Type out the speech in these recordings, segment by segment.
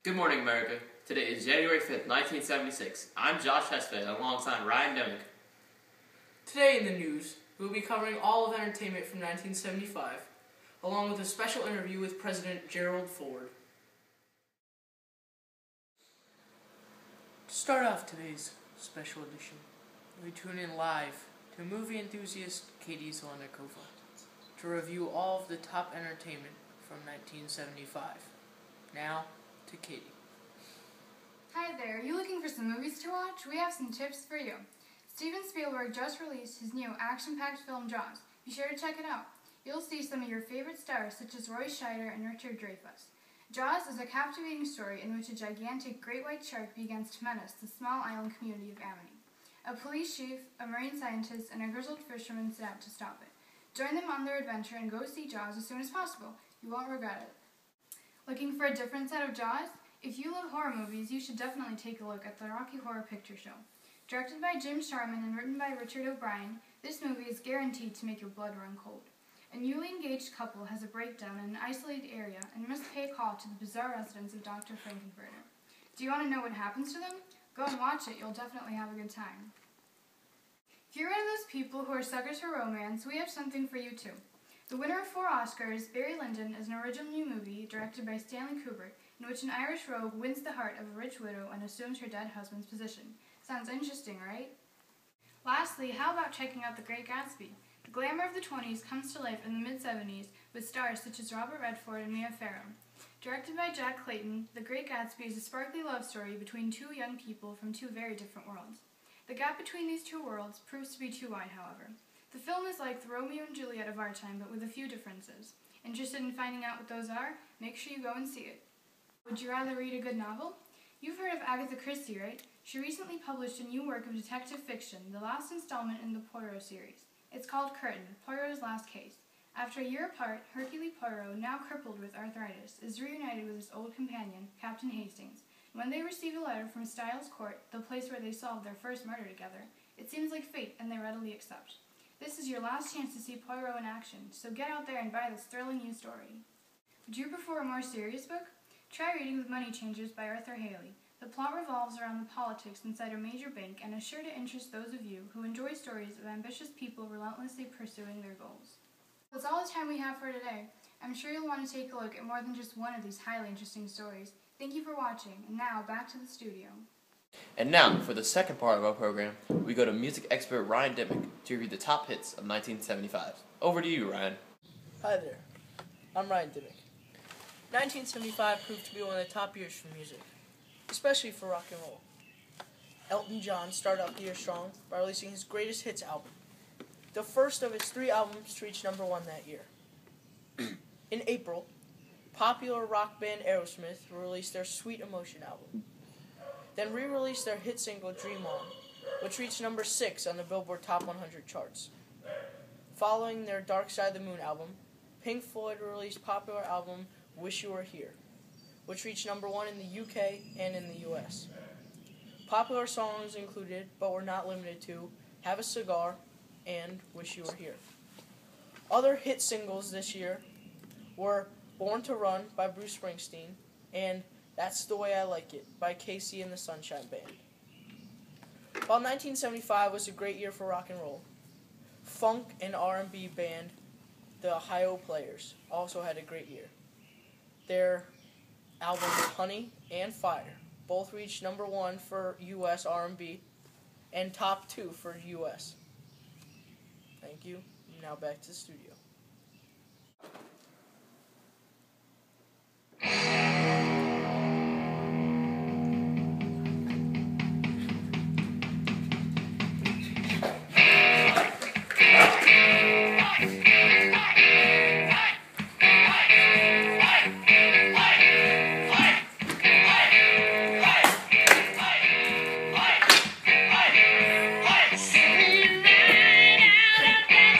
Good morning, America. Today is January 5th, 1976. I'm Josh Hesfeld alongside Ryan Demick. Today in the news, we will be covering all of entertainment from 1975, along with a special interview with President Gerald Ford. To start off today's special edition, we tune in live to movie enthusiast Katie Zelennikova to review all of the top entertainment from 1975. Now, to Katie. Hi there, are you looking for some movies to watch? We have some tips for you. Steven Spielberg just released his new action-packed film Jaws. Be sure to check it out. You'll see some of your favorite stars such as Roy Scheider and Richard Dreyfuss. Jaws is a captivating story in which a gigantic great white shark begins to menace the small island community of Amity. A police chief, a marine scientist, and a grizzled fisherman set out to stop it. Join them on their adventure and go see Jaws as soon as possible. You won't regret it. Looking for a different set of Jaws? If you love horror movies, you should definitely take a look at the Rocky Horror Picture Show. Directed by Jim Sharman and written by Richard O'Brien, this movie is guaranteed to make your blood run cold. A newly engaged couple has a breakdown in an isolated area and must pay a call to the bizarre residence of Dr. Frankenfurter. Do you want to know what happens to them? Go and watch it, you'll definitely have a good time. If you're one of those people who are suckers for romance, we have something for you too. The winner of 4 Oscars, Barry Lyndon, is an original new movie directed by Stanley Kubrick in which an Irish rogue wins the heart of a rich widow and assumes her dead husband's position. Sounds interesting, right? Lastly, how about checking out The Great Gatsby? The glamour of the 20s comes to life in the mid-70s with stars such as Robert Redford and Mia Farrow. Directed by Jack Clayton, The Great Gatsby is a sparkly love story between 2 young people from 2 very different worlds. The gap between these 2 worlds proves to be too wide, however. The film is like the Romeo and Juliet of our time, but with a few differences. Interested in finding out what those are? Make sure you go and see it. Would you rather read a good novel? You've heard of Agatha Christie, right? She recently published a new work of detective fiction, the last installment in the Poirot series. It's called Curtain, Poirot's Last Case. After a year apart, Hercule Poirot, now crippled with arthritis, is reunited with his old companion, Captain Hastings. When they receive a letter from Styles Court, the place where they solved their first murder together, it seems like fate, and they readily accept. This is your last chance to see Poirot in action, so get out there and buy this thrilling new story. Would you prefer a more serious book? Try reading The Money Changers by Arthur Haley. The plot revolves around the politics inside a major bank and is sure to interest those of you who enjoy stories of ambitious people relentlessly pursuing their goals. That's all the time we have for today. I'm sure you'll want to take a look at more than just one of these highly interesting stories. Thank you for watching, and now back to the studio. And now, for the second part of our program, we go to music expert Ryan Demick to review the top hits of 1975. Over to you, Ryan. Hi there, I'm Ryan Dimick. 1975 proved to be one of the top years for music, especially for rock and roll. Elton John started out the year strong by releasing his greatest hits album, the first of its 3 albums to reach #1 that year. In April, popular rock band Aerosmith released their Sweet Emotion album, then re-released their hit single Dream On, which reached #6 on the Billboard Top 100 charts. Following their Dark Side of the Moon album, Pink Floyd released popular album Wish You Were Here, which reached #1 in the UK and in the US. Popular songs included, but were not limited to, Have a Cigar and Wish You Were Here. Other hit singles this year were Born to Run by Bruce Springsteen and That's the Way I Like It by Casey and the Sunshine Band. While 1975 was a great year for rock and roll, funk and R&B band the Ohio Players also had a great year. Their albums Honey and Fire both reached #1 for U.S. R&B and top 2 for U.S. Thank you. Now back to the studio.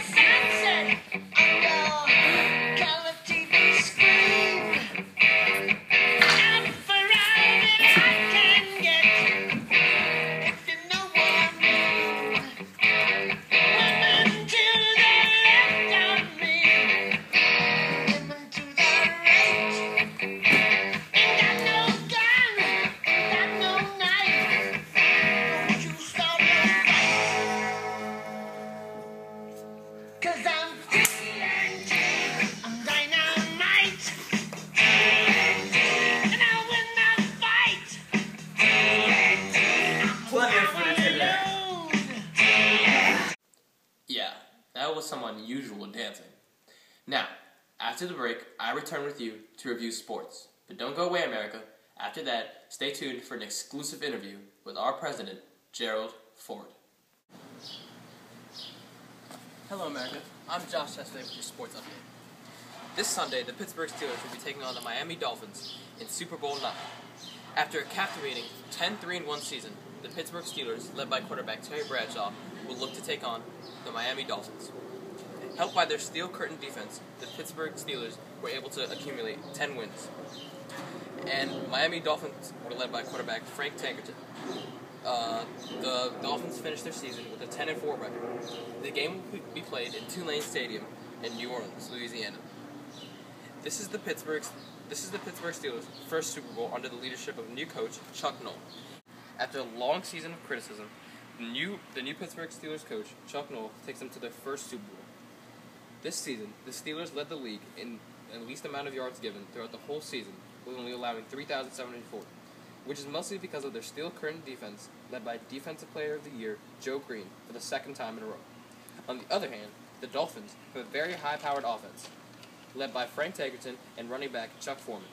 Sunset, I'm gone. After the break, I return with you to review sports. But don't go away, America. After that, stay tuned for an exclusive interview with our president, Gerald Ford. Hello, America. I'm Josh Chesney with your sports update. This Sunday, the Pittsburgh Steelers will be taking on the Miami Dolphins in Super Bowl IX. After a captivating 10-3-1 season, the Pittsburgh Steelers, led by quarterback Terry Bradshaw, will look to take on the Miami Dolphins. Helped by their steel curtain defense, the Pittsburgh Steelers were able to accumulate 10 wins. And Miami Dolphins were led by quarterback Frank Tankerton. The Dolphins finished their season with a 10-4 record. The game will be played in Tulane Stadium in New Orleans, Louisiana. This is the Pittsburgh Steelers' first Super Bowl under the leadership of new coach Chuck Noll. After a long season of criticism, the new Pittsburgh Steelers coach Chuck Noll takes them to their first Super Bowl. This season, the Steelers led the league in the least amount of yards given throughout the whole season, with only allowing 3,740, which is mostly because of their steel curtain defense, led by Defensive Player of the Year Joe Green for the second time in a row. On the other hand, the Dolphins have a very high-powered offense, led by Frank Tankerton and running back Chuck Foreman.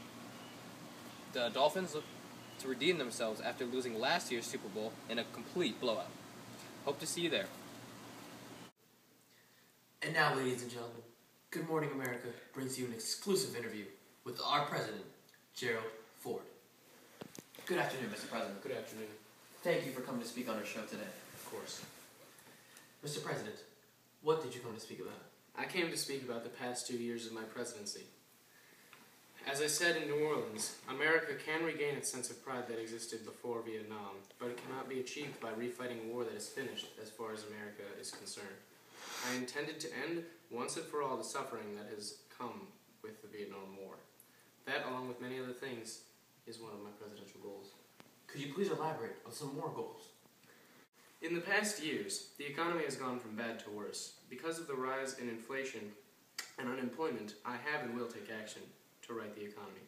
The Dolphins look to redeem themselves after losing last year's Super Bowl in a complete blowout. Hope to see you there. And now, ladies and gentlemen, Good Morning America brings you an exclusive interview with our president, Gerald Ford. Good afternoon, Mr. President. Good afternoon. Thank you for coming to speak on our show today. Of course. Mr. President, what did you come to speak about? I came to speak about the past 2 years of my presidency. As I said in New Orleans, America can regain its sense of pride that existed before Vietnam, but it cannot be achieved by refighting a war that is finished as far as America is concerned. I intended to end once and for all the suffering that has come with the Vietnam War. That, along with many other things, is one of my presidential goals. Could you please elaborate on some more goals? In the past years, the economy has gone from bad to worse. Because of the rise in inflation and unemployment, I have and will take action to right the economy.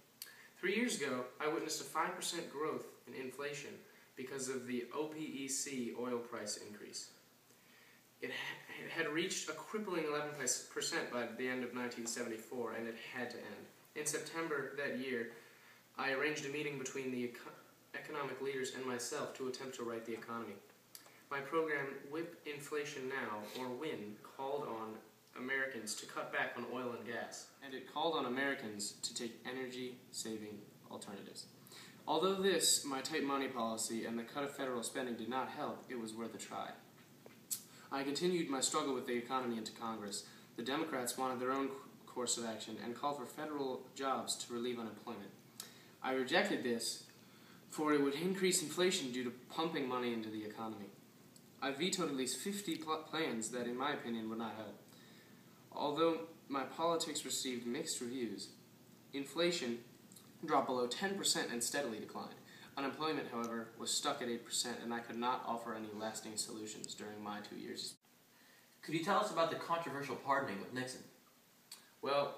3 years ago, I witnessed a 5% growth in inflation because of the OPEC oil price increase. It had reached a crippling 11% by the end of 1974, and it had to end. In September that year, I arranged a meeting between the economic leaders and myself to attempt to right the economy. My program, Whip Inflation Now, or WIN, called on Americans to cut back on oil and gas, and it called on Americans to take energy-saving alternatives. Although this, my tight money policy, and the cut of federal spending did not help, it was worth a try. I continued my struggle with the economy into Congress. The Democrats wanted their own course of action and called for federal jobs to relieve unemployment. I rejected this, for it would increase inflation due to pumping money into the economy. I vetoed at least 50 plans that, in my opinion, would not help. Although my politics received mixed reviews, inflation dropped below 10% and steadily declined. Unemployment, however, was stuck at 8%, and I could not offer any lasting solutions during my 2 years. Could you tell us about the controversial pardoning of Nixon? Well,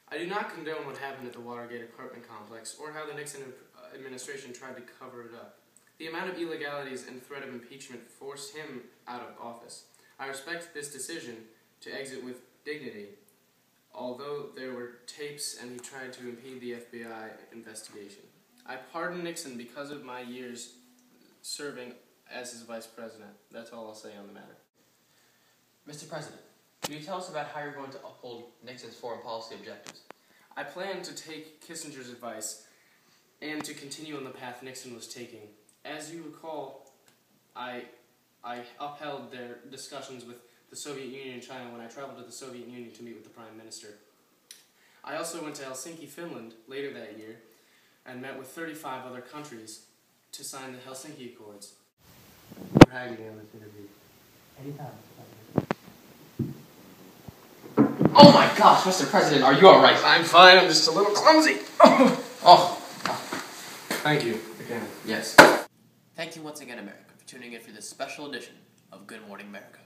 I do not condone what happened at the Watergate apartment complex or how the Nixon administration tried to cover it up. The amount of illegalities and threat of impeachment forced him out of office. I respect this decision to exit with dignity, although there were tapes and he tried to impede the FBI investigation. I pardoned Nixon because of my years serving as his vice president. That's all I'll say on the matter. Mr. President, can you tell us about how you're going to uphold Nixon's foreign policy objectives? I plan to take Kissinger's advice and to continue on the path Nixon was taking. As you recall, I upheld their discussions with the Soviet Union and China when I traveled to the Soviet Union to meet with the Prime Minister. I also went to Helsinki, Finland, later that year, and met with 35 other countries to sign the Helsinki Accords. For having me on this interview. Anytime. Oh my gosh, Mr. President, are you alright? I'm fine, I'm just a little clumsy. Oh. Thank you, again. Yes. Thank you once again, America, for tuning in for this special edition of Good Morning America.